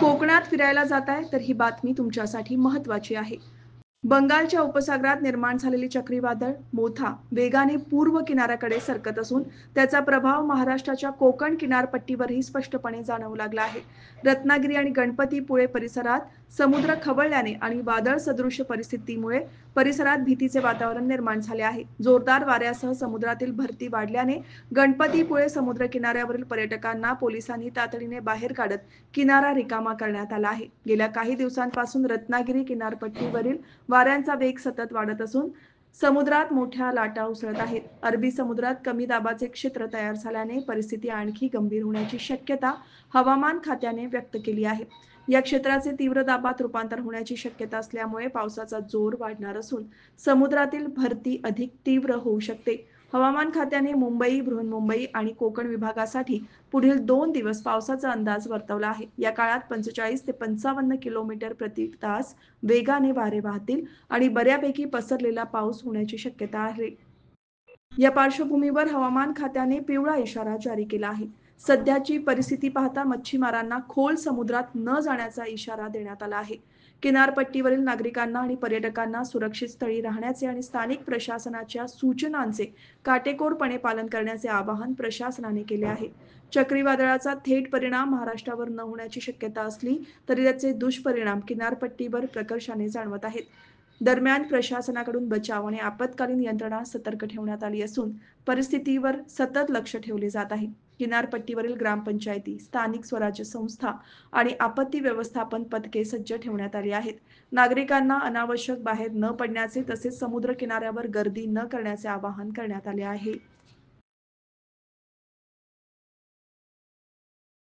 कोकणात फिरायला जाताय तर ही बातमी तुमच्यासाठी महत्त्वाची आहे. बंगालच्या उपसागरात निर्माण झालेले चक्रीवादळ मोथा वेगाने पूर्व किनाऱ्याकडे सरकत असून त्याचा प्रभाव महाराष्ट्राच्या कोकण किनारपट्टीवरही स्पष्टपणे जाणवू लागला आहे. रत्नागिरी आणि गणपतीपुळे परिसरात समुद्र खवळल्याने आणि वादळ सदृश परिस्थितीमुळे परिसरात भीतीचे वातावरण निर्माण झाले आहे. जोरदार वाऱ्यासह समुद्रातील भरती वाढल्याने गणपतीपुळे समुद्र किनाऱ्यावरील पर्यटकांना पोलिसांनी तातडीने बाहेर काढत किनारा रिकामा करण्यात आला आहे. गेल्या काही दिवसांपासून रत्नागिरी किनारपट्टीवरील वाऱ्यांचा वेग सतत वाढत असून समुद्रात मोठ्या लाटा उसळत आहेत. अरबी समुद्रात कमी दाबाचे क्षेत्र तयार झाल्याने परिस्थिती आणखी गंभीर होण्याची शक्यता हवामान खात्याने व्यक्त केली आहे. या क्षेत्राचे तीव्र दाबात रूपांतर होण्याची शक्यता असल्यामुळे पावसाचा जोर वाढणार असून समुद्रातील भरती अधिक तीव्र होऊ शकते. हवामान खात्याने मुंबई, बृहन्मुंबई आणि कोकण विभागासाठी पुढील 2 दिवस पावसाचा अंदाज वर्तवला आहे. या काळात 45 ते 55 किलोमीटर प्रति तास वेगाने वारे वाहतील आणि बऱ्यापैकी पसरलेला पाऊस होण्याची शक्यता आहे. या पार्श्वभूमीवर हवामान खात्याने पिवळा इशारा जारी केला आहे. सध्याची परिस्थिती पाहता मच्छीमारांना खोल समुद्रात न जाण्याचा इशारा देण्यात आला आहे. किनारपट्टीवरील नागरिकांना आणि पर्यटकांना सुरक्षित स्थळी राहण्याचे आणि स्थानिक प्रशासनाच्या सूचनांचे काटेकोरपणे पालन करण्याचे आवाहन प्रशासनाने केले आहे. चक्रीवादळाचा थेट परिणाम महाराष्ट्रावर न होण्याची शक्यता असली तरी त्याचे दुष्परिणाम किनारपट्टीवर प्रकर्षाने जाणवत आहेत. दरम्यान प्रशासनाकडून बचाव आणि आपत्कालीन यंत्रणा सतर्क ठेवण्यात आली असून परिस्थितीवर सतत लक्ष ठेवले जात आहे. किनारपट्टीवरील ग्रामपंचायती, स्थानिक स्वराज्य संस्था आणि आपत्ती व्यवस्थापन पथके सज्ज ठेवण्यात आली आहेत. नागरिकांना अनावश्यक बाहेर न पडण्याचे तसेच समुद्र किनाऱ्यावर गर्दी न करण्याचे आवाहन करण्यात आले आहे.